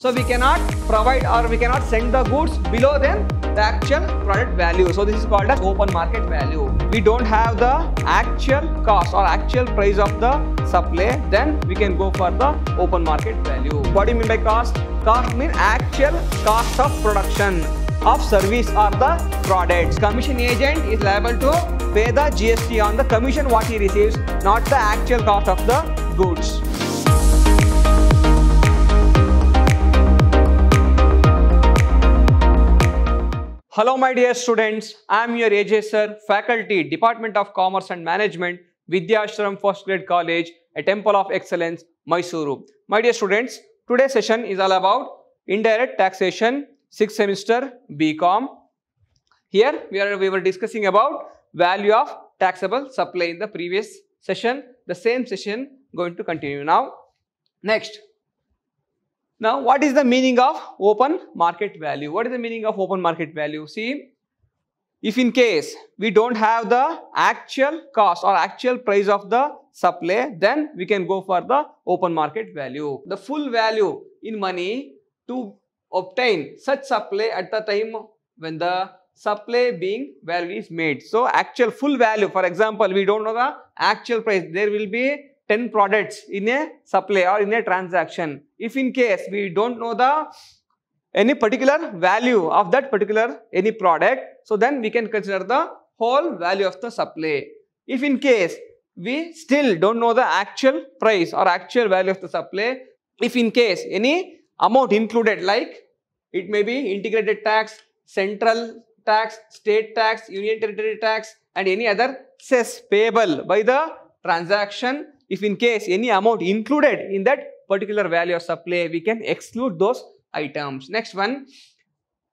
So we cannot provide or we cannot send the goods below than the actual product value. So this is called as open market value. We don't have the actual cost or actual price of the supply, then we can go for the open market value. What do you mean by cost? Cost means actual cost of production of service or the products. Commission agent is liable to pay the GST on the commission what he receives, not the actual cost of the goods. Hello my dear students, I am your AJ sir, faculty, Department of Commerce and Management, Vidyashram First Grade College, a Temple of Excellence, Mysuru. My dear students, today's session is all about indirect taxation, 6th semester BCom. Here we were discussing about value of taxable supply in the previous session. The same session going to continue now. Next. Now, what is the meaning of open market value? What is the meaning of open market value? See, if in case we don't have the actual cost or actual price of the supply, then we can go for the open market value. The full value in money to obtain such supply at the time when the supply being value is made. So, actual full value, for example, we don't know the actual price. There will be 10 products in a supply or in a transaction. If in case we don't know the any particular value of that particular any product, so then we can consider the whole value of the supply. If in case we still don't know the actual price or actual value of the supply, if in case any amount included, like it may be integrated tax, central tax, state tax, union territory tax and any other cess payable by the transaction, if in case any amount included in that particular value of supply, we can exclude those items. Next one,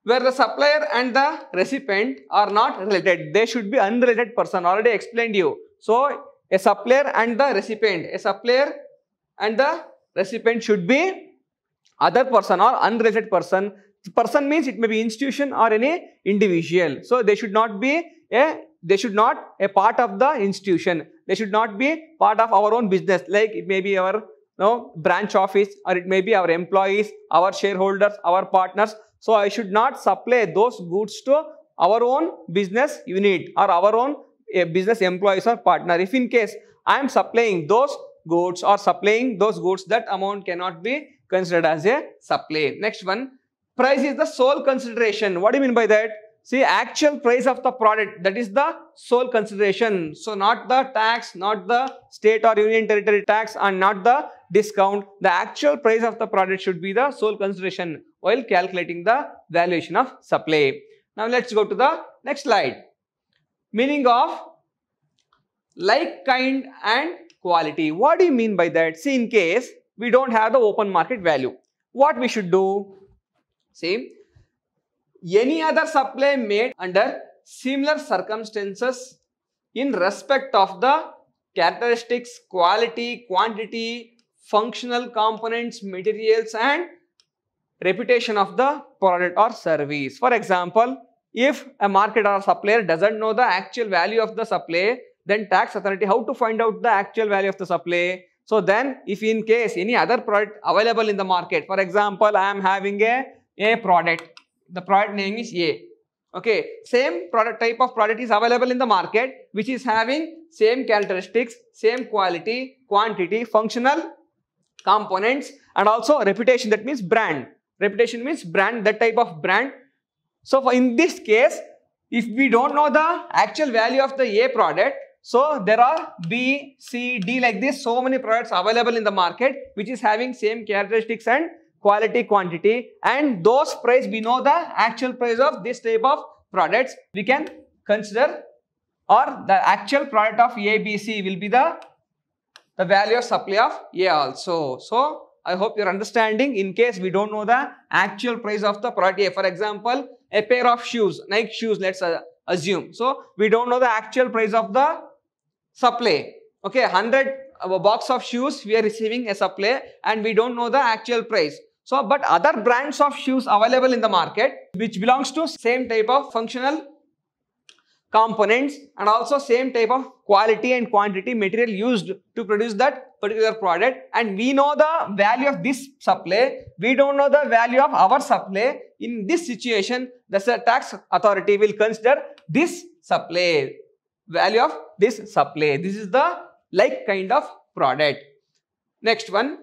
where the supplier and the recipient are not related, they should be unrelated person. Already explained you. So, a supplier and the recipient should be other person or unrelated person. Person means it may be institution or any individual. So, they should not be a part of the institution. They should not be part of our own business, like it may be our branch office or it may be our employees, our shareholders, our partners. So, I should not supply those goods to our own business unit or our own business employees or partner. If in case I am supplying those goods or supplying those goods, that amount cannot be considered as a supply. Next one, price is the sole consideration. What do you mean by that? See, actual price of the product, that is the sole consideration. So, not the tax, not the state or union territory tax and not the discount. The actual price of the product should be the sole consideration while calculating the valuation of supply. Now, let's go to the next slide. Meaning of like, kind and quality. What do you mean by that? See, in case we don't have the open market value, what we should do? See, any other supply made under similar circumstances in respect of the characteristics, quality, quantity, functional components, materials and reputation of the product or service. For example, if a market or supplier doesn't know the actual value of the supply, then tax authority how to find out the actual value of the supply? So then if in case any other product available in the market, for example, I am having a product. The product name is A. Okay, same product type of product is available in the market which is having same characteristics, same quality, quantity, functional components and also reputation, that means brand. Reputation means brand, that type of brand. So, in this case, if we don't know the actual value of the A product, so there are B, C, D like this, so many products available in the market which is having same characteristics and quality, quantity, and those price we know the actual price of this type of products, we can consider, or the actual product of A, B, C will be the value of supply of A also. So, I hope you are understanding. In case we don't know the actual price of the product A, for example, a pair of shoes, Nike shoes, let's assume. So, we don't know the actual price of the supply. Okay, 100 box of shoes we are receiving a supply and we don't know the actual price. So, but other brands of shoes available in the market which belongs to same type of functional components and also same type of quality and quantity material used to produce that particular product, and we know the value of this supply, we don't know the value of our supply. In this situation, the tax authority will consider this supply, value of this supply. This is the like kind of product. Next one,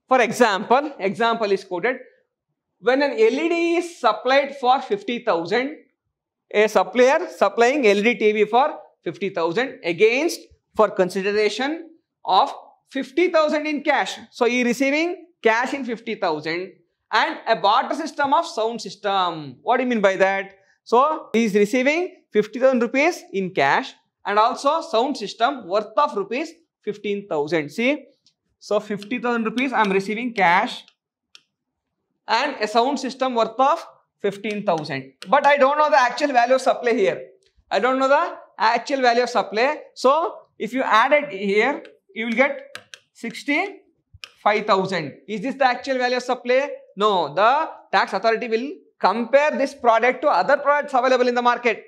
for example is quoted. When an LED is supplied for 50,000, a supplier supplying LED TV for 50,000 against for consideration of 50,000 in cash. So he receiving cash in 50,000 and a barter system of sound system. What do you mean by that? So he is receiving 50,000 rupees in cash and also sound system worth of rupees 15,000. See, so 50,000 rupees I am receiving cash and a sound system worth of 15,000. But I don't know the actual value of supply here. I don't know the actual value of supply. So if you add it here, you will get 65,000. Is this the actual value of supply? No. The tax authority will compare this product to other products available in the market.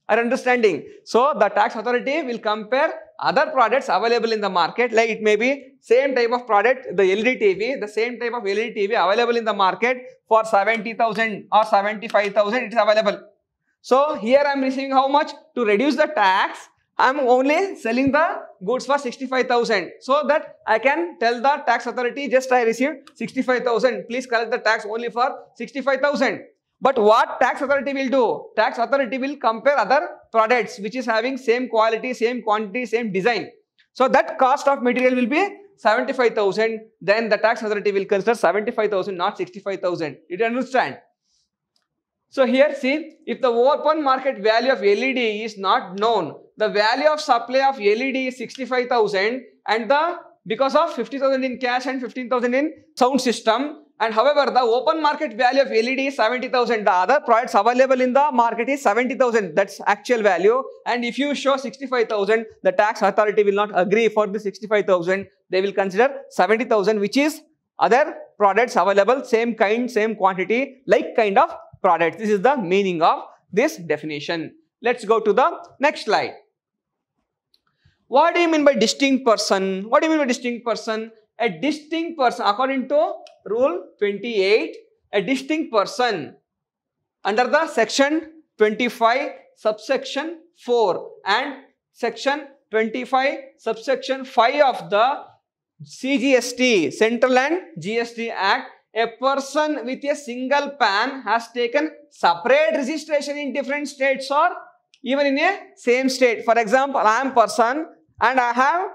Are understanding? So the tax authority will compare other products available in the market, like it may be same type of product, the LED TV, the same type of LED TV available in the market for 70,000 or 75,000, it is available. So here I am receiving how much? To reduce the tax, I am only selling the goods for 65,000. So that I can tell the tax authority, just I received 65,000, please collect the tax only for 65,000. But what tax authority will do? Tax authority will compare other products which is having same quality, same quantity, same design. So that cost of material will be 75,000. Then the tax authority will consider 75,000, not 65,000. You understand? So here see, if the open market value of LED is not known, the value of supply of LED is 65,000 and because of 50,000 in cash and 15,000 in sound system, and however the open market value of LED is 70,000. The other products available in the market is 70,000. That's actual value. And if you show 65,000, the tax authority will not agree for the 65,000. They will consider 70,000, which is other products available, same kind, same quantity, like kind of products. This is the meaning of this definition. Let's go to the next slide. What do you mean by distinct person? What do you mean by distinct person? A distinct person, according to Rule 28, a distinct person under the section 25 subsection 4 and section 25 subsection 5 of the CGST, Central and GST Act, a person with a single PAN has taken separate registration in different states or even in a same state. For example, I am person and I have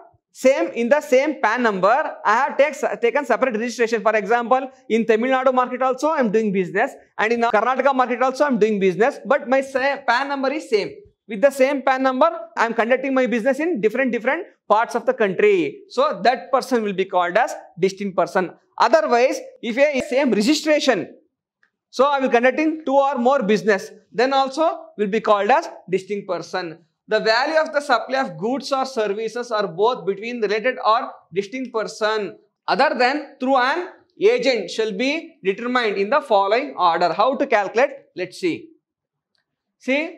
in the same PAN number, I have taken separate registration. For example, in Tamil Nadu market also I am doing business and in Karnataka market also I am doing business, but my PAN number is same. With the same PAN number, I am conducting my business in different parts of the country. So that person will be called as distinct person. Otherwise, if a same registration, so I will conducting 2 or more business, then also will be called as distinct person. The value of the supply of goods or services are both between related or distinct person other than through an agent shall be determined in the following order. How to calculate? Let's see. See,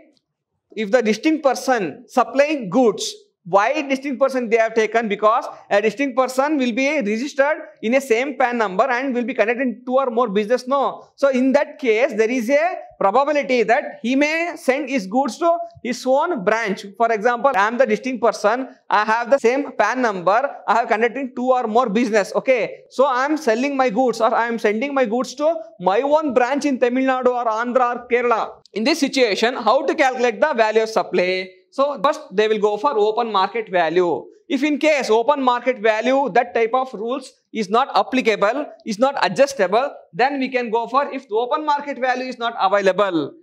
if the distinct person supplying goods, why distinct person they have taken? Because a distinct person will be registered in a same PAN number and will be conducting 2 or more business. No. So in that case, there is a probability that he may send his goods to his own branch. For example, I am the distinct person. I have the same PAN number. I have conducting 2 or more business. Okay. So I am selling my goods or I am sending my goods to my own branch in Tamil Nadu or Andhra or Kerala. In this situation, how to calculate the value of supply? So first they will go for open market value. If in case open market value, that type of rules is not applicable, is not adjustable, then we can go for if the open market value is not available.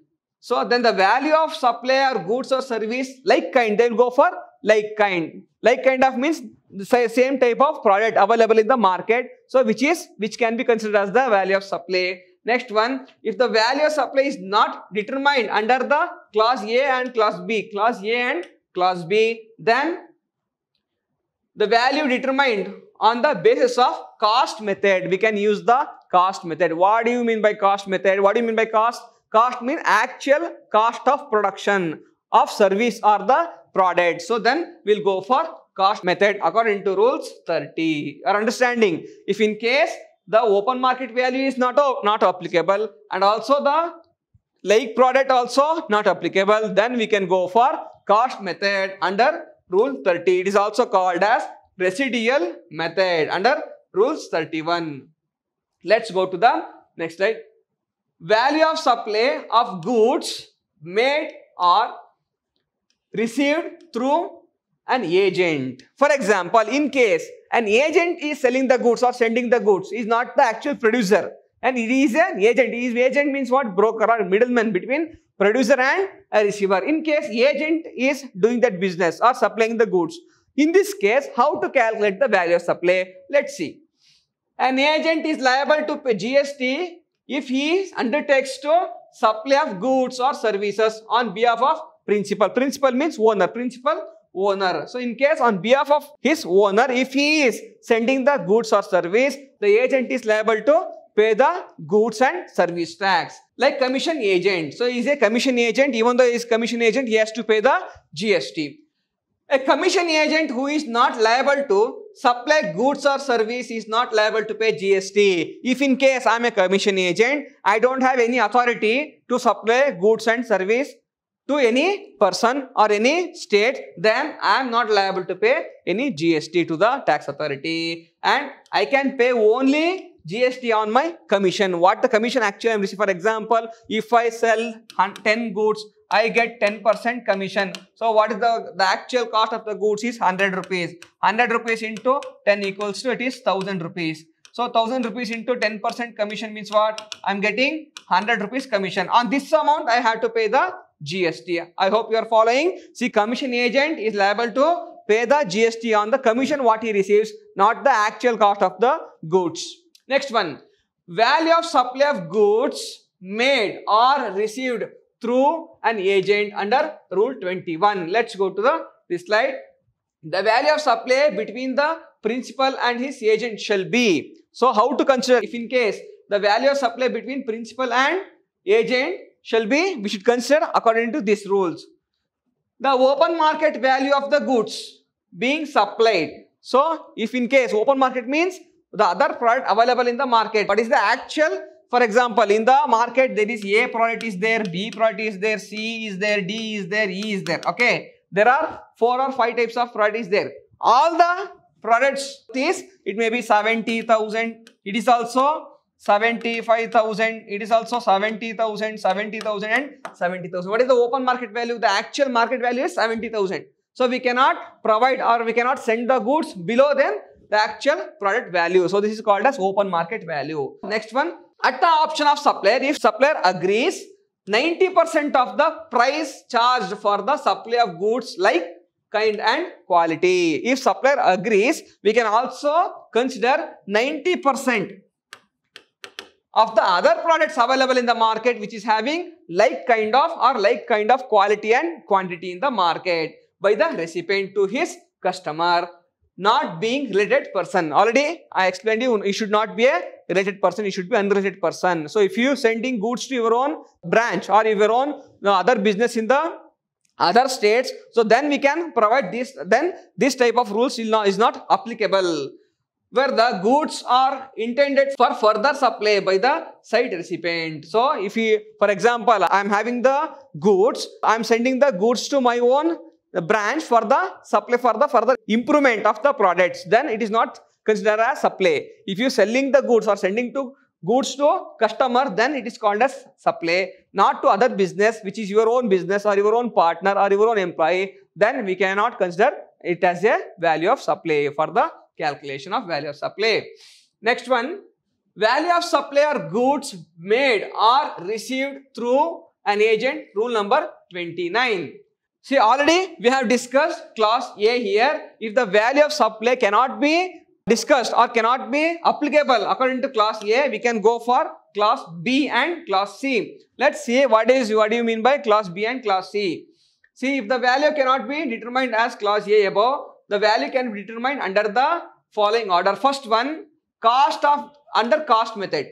So then the value of supply or goods or service like kind, they will go for like kind. Like kind of means the same type of product available in the market. So which can be considered as the value of supply. Next one, if the value of supply is not determined under the clause A and clause B, then the value determined on the basis of cost method. We can use the cost method. What do you mean by cost method? What do you mean by cost? Cost means actual cost of production of service or the product. So then we'll go for cost method according to rules 30. Your understanding? If in case the open market value is not applicable and also the like product also not applicable, then we can go for cost method under rule 30. It is also called as residual method under rules 31. Let's go to the next slide. Value of supply of goods made or received through an agent. For example, in case an agent is selling the goods or sending the goods, is not the actual producer, and it is an agent. Agent means what? Broker or middleman between producer and a receiver. In case agent is doing that business or supplying the goods, in this case, how to calculate the value of supply? Let's see. An agent is liable to pay GST if he undertakes to supply of goods or services on behalf of principal. Principal means owner. Principal, owner. So in case on behalf of his owner, if he is sending the goods or service, the agent is liable to pay the goods and service tax. Like commission agent. So he is a commission agent. Even though he is commission agent, he has to pay the GST. A commission agent who is not liable to supply goods or service is not liable to pay GST. If in case I am a commission agent, I don't have any authority to supply goods and service to any person or any state, then I am not liable to pay any GST to the tax authority, and I can pay only GST on my commission. What the commission actually I am receiving? For example, if I sell 10 goods, I get 10% commission. So what is the actual cost of the goods is 100 rupees. 100 rupees into 10 equals to, it is 1000 rupees. So 1000 rupees into 10% commission means what? I am getting 100 rupees commission. On this amount, I have to pay the GST. I hope you are following. See, commission agent is liable to pay the GST on the commission what he receives, not the actual cost of the goods. Next one, value of supply of goods made or received through an agent under rule 21. Let's go to this slide. The value of supply between the principal and his agent shall be. So how to consider if in case the value of supply between principal and agent shall be, we should consider according to these rules. The open market value of the goods being supplied. So if in case open market means the other product available in the market, what is the actual? For example, in the market there is A product is there, B product is there, C is there, D is there, E is there. Okay, there are 4 or 5 types of product is there. All the products is, it may be 70,000, it is also 75,000, it is also 70,000, 70,000 and 70,000. What is the open market value? The actual market value is 70,000. So we cannot provide or we cannot send the goods below than the actual product value. So this is called as open market value. Next one, at the option of supplier, if supplier agrees 90% of the price charged for the supply of goods like kind and quality. If supplier agrees, we can also consider 90% of the other products available in the market which is having like kind of or like kind of quality and quantity in the market by the recipient to his customer, not being related person. Already I explained you should not be a related person, you should be unrelated person. So if you sending goods to your own branch or your own other business in the other states, so then we can provide this, then this type of rules is not applicable, where the goods are intended for further supply by the site recipient. So if you, for example, I am having the goods, I am sending the goods to my own branch for the supply for the further improvement of the products, then it is not considered as supply. If you selling the goods or sending to goods to customer, then it is called as supply, not to other business which is your own business or your own partner or your own employee, then we cannot consider it as a value of supply for the calculation of value of supply. Next one, value of supply or goods made or received through an agent, rule number 29. See, already we have discussed clause A here. If the value of supply cannot be discussed or cannot be applicable according to clause A, we can go for clause B and clause C. Let's see what do you mean by clause B and clause C. See, if the value cannot be determined as clause A above, the value can be determined under the following order. First one, cost of under cost method.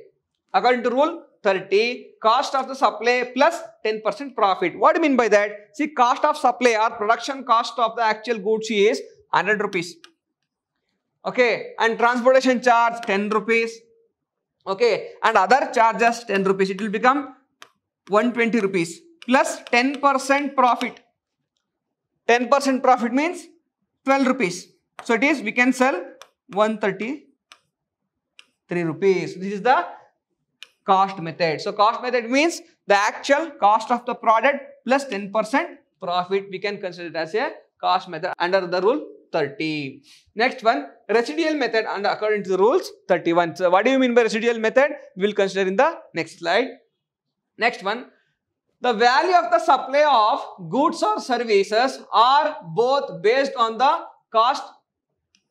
According to rule 30, cost of the supply plus 10% profit. What do you mean by that? See, cost of supply or production cost of the actual goods is 100 rupees. Okay, and transportation charge 10 rupees. Okay, and other charges 10 rupees. It will become 120 rupees plus 10% profit. 10% profit means 12 rupees. So it is, we can sell 133 rupees. This is the cost method. So cost method means the actual cost of the product plus 10% profit. We can consider it as a cost method under the rule 30. Next one, residual method under according to the rules 31. So what do you mean by residual method? We will consider in the next slide. Next one, the value of the supply of goods or services are both based on the cost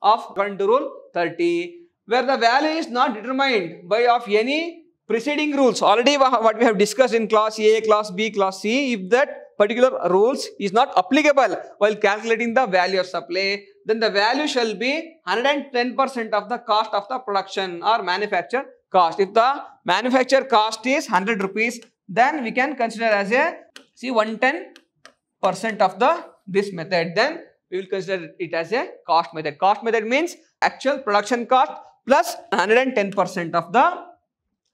of according to rule 30, where the value is not determined by of any preceding rules. Already what we have discussed in class A, class B, class C, if that particular rules is not applicable while calculating the value of supply, then the value shall be 110% of the cost of the production or manufacture cost. If the manufacture cost is 100 rupees, then we can consider as a 110% of this method. Then we will consider it as a cost method. Cost method means actual production cost plus 110% of the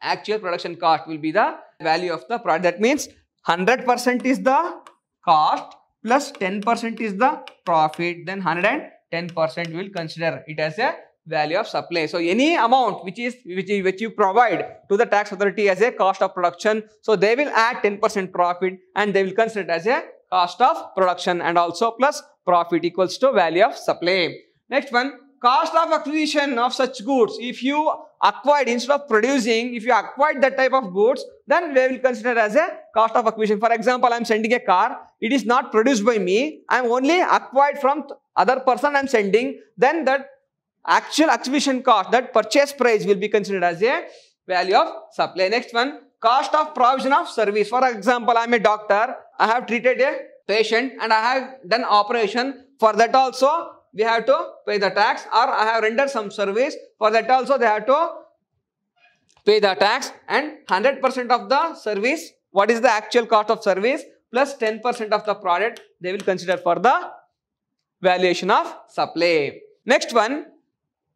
actual production cost will be the value of the product. That means 100% is the cost plus 10% is the profit. Then 110% we will consider it as a value of supply. So any amount which you provide to the tax authority as a cost of production, so they will add 10% profit and they will consider it as a cost of production, and also plus profit equals to value of supply. Next one, cost of acquisition of such goods. If you acquired, instead of producing, if you acquired that type of goods, then they will consider as a cost of acquisition. For example, I am sending a car. It is not produced by me. I am only acquired from other person I am sending. Then that actual acquisition cost, that purchase price will be considered as a value of supply. Next one, cost of provision of service. For example, I am a doctor. I have treated a patient and I have done operation. For that also we have to pay the tax, or I have rendered some service. For that also they have to pay the tax, and 100% of the service, what is the actual cost of service plus 10% of the product, they will consider for the valuation of supply. Next one,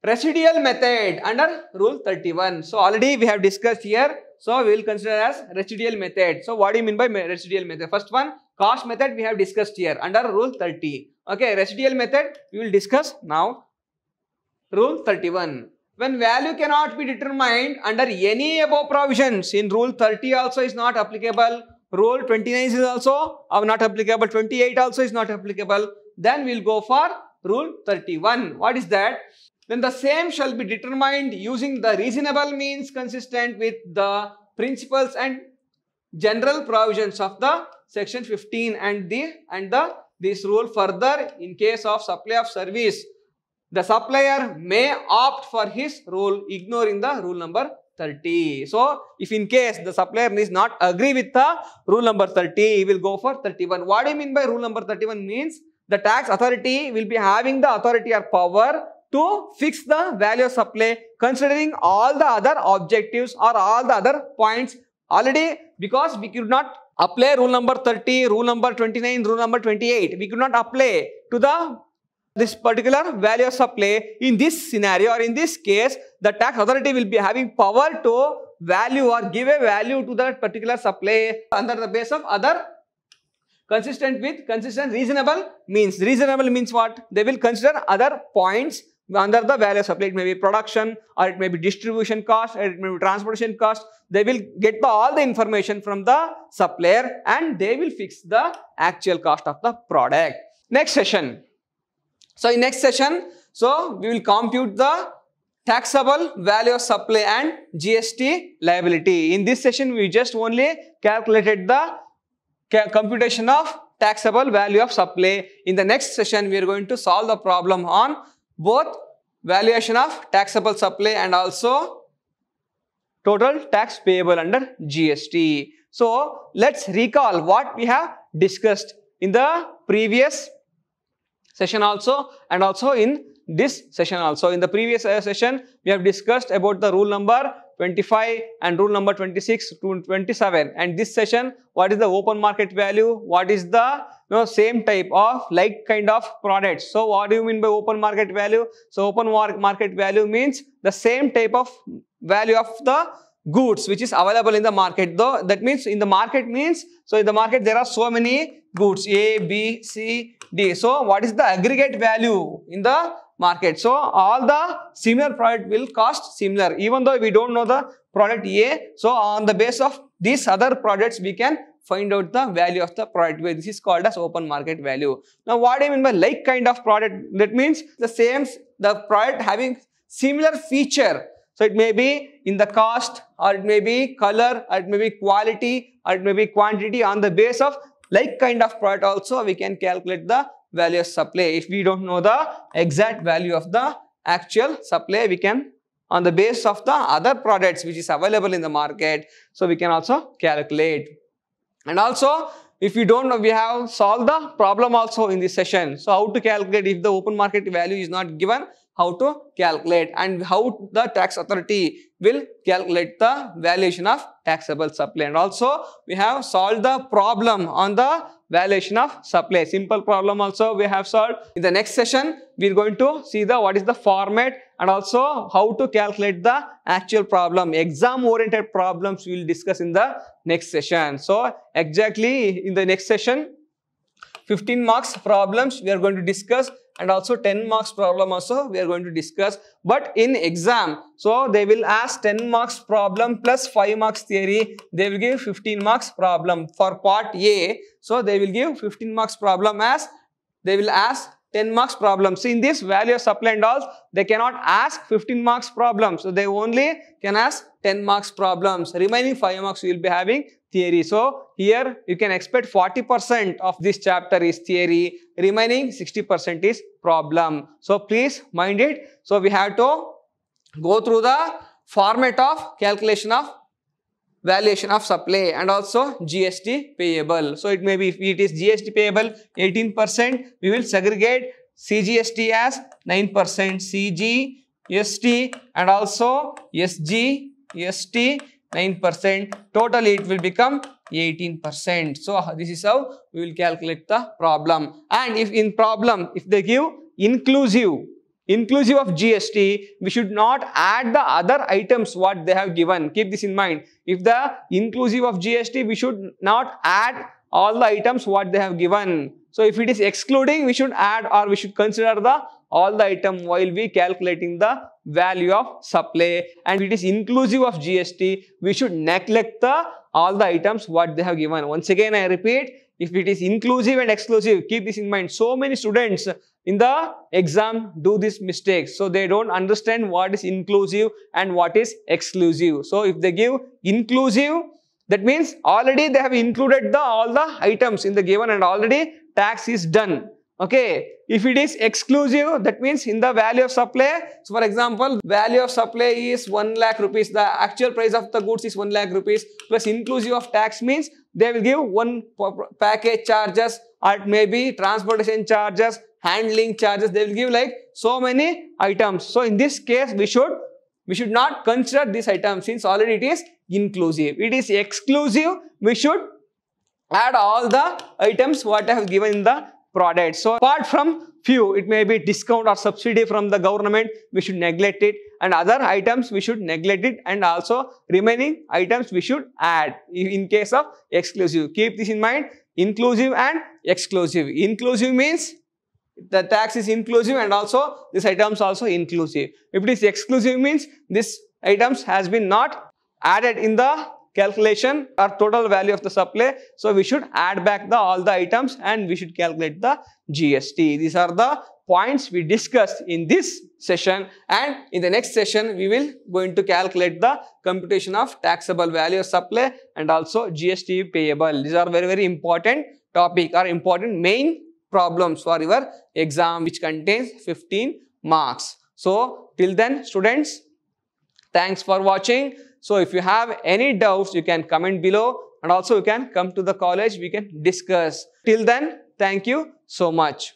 residual method under rule 31. So already we have discussed here. So we will consider as residual method. So what do you mean by residual method? First one, cost method we have discussed here under rule 30. Okay, residual method we will discuss now. Rule 31. When value cannot be determined under any above provisions, in rule 30 also is not applicable. Rule 29 is also not applicable. 28 also is not applicable. Then we will go for rule 31. What is that? Then the same shall be determined using the reasonable means consistent with the principles and general provisions of the section 15 and this rule. Further, in case of supply of service, the supplier may opt for his rule, ignoring the rule number 30. So if in case the supplier is not agree with the rule number 30, he will go for 31. What do you mean by rule number 31? Means the tax authority will be having the authority or power to fix the value of supply considering all the other objectives or all the other points already, because we could not apply rule number 30, rule number 29, rule number 28. We could not apply to this particular value of supply. In this scenario or in this case, the tax authority will be having power to value or give a value to that particular supply under the base of other consistent reasonable means. Reasonable means what? They will consider other points under the value of supply. It may be production, or it may be distribution cost, or it may be transportation cost. They will get all the information from the supplier and they will fix the actual cost of the product. Next session. So in next session, so we will compute the taxable value of supply and GST liability. In this session, we just only calculated the computation of taxable value of supply. In the next session, we are going to solve the problem on both valuation of taxable supply and also total tax payable under GST. So let's recall what we have discussed in the previous session also, and also in this session also. In the previous session, we have discussed about the rule number 25 and rule number 26 to 27. And this session, what is the open market value? What is the same type of like kind of products? So what do you mean by open market value? So open market value means the same type of value of the goods which is available in the market. Though that means in the market means, so in the market there are so many goods A, B, C, D. So what is the aggregate value in the market? So all the similar product will cost similar, even though we don't know the product A. So on the basis of these other products we can find out the value of the product. This is called as open market value. Now what do I mean by like kind of product? That means the product having similar feature. So it may be in the cost, or it may be color, or it may be quality, or it may be quantity. On the base of like kind of product also we can calculate the value of supply. If we don't know the exact value of the actual supply, we can on the base of the other products which is available in the market, so we can also calculate. And also if you don't know, we have solved the problem also in this session. So how to calculate if the open market value is not given, how to calculate, and how the tax authority will calculate the valuation of taxable supply. And also we have solved the problem on the valuation of supply. Simple problem also we have solved. In the next session we are going to see what is the format and also how to calculate the actual problem. Exam oriented problems we will discuss in the next session. So exactly in the next session 15 marks problems we are going to discuss, and also 10 marks problem also we are going to discuss. But in exam, so they will ask 10 marks problem plus 5 marks theory. They will give 15 marks problem for part A. So they will give 15 marks problem as they will ask 10 marks problem. So in this value of supply and all, they cannot ask 15 marks problems. So they only can ask 10 marks problems. Remaining 5 marks we will be having theory. So here you can expect 40% of this chapter is theory, remaining 60% is problem. So please mind it. So we have to go through the format of calculation of valuation of supply and also GST payable. So it may be, if it is GST payable 18%, we will segregate CGST as 9%, CGST and also SGST 9%. Totally it will become 18%. So this is how we will calculate the problem. And if in problem, if they give inclusive of GST, we should not add the other items what they have given. Keep this in mind. If the inclusive of GST, we should not add all the items what they have given. So if it is excluding, we should add or we should consider all the item while we calculating the value of supply. And if it is inclusive of GST, we should neglect all the items what they have given. Once again I repeat, if it is inclusive and exclusive, keep this in mind. So many students in the exam do this mistake. So they don't understand what is inclusive and what is exclusive. So if they give inclusive, that means already they have included all the items in the given and already tax is done. Okay. If it is exclusive, that means in the value of supply. So for example, value of supply is 1 lakh rupees. The actual price of the goods is 1 lakh rupees plus inclusive of tax means they will give one package charges, or it may be transportation charges, handling charges. They will give like so many items. So in this case, we should not consider this item since already it is inclusive. It is exclusive. We should add all the items what I have given in the product. So apart from few, it may be discount or subsidy from the government, we should neglect it, and other items we should neglect it, and also remaining items we should add in case of exclusive. Keep this in mind, inclusive and exclusive. Inclusive means the tax is inclusive and also this items also inclusive. If it is exclusive means this items has been not added in the calculation or total value of the supply. So we should add back all the items and we should calculate the GST. These are the points we discussed in this session, and in the next session we will going to calculate the computation of taxable value of supply and also GST payable. These are very, very important topic or important main problems for your exam which contains 15 marks. So till then students, thanks for watching. So if you have any doubts, you can comment below, and also you can come to the college, we can discuss. Till then, thank you so much.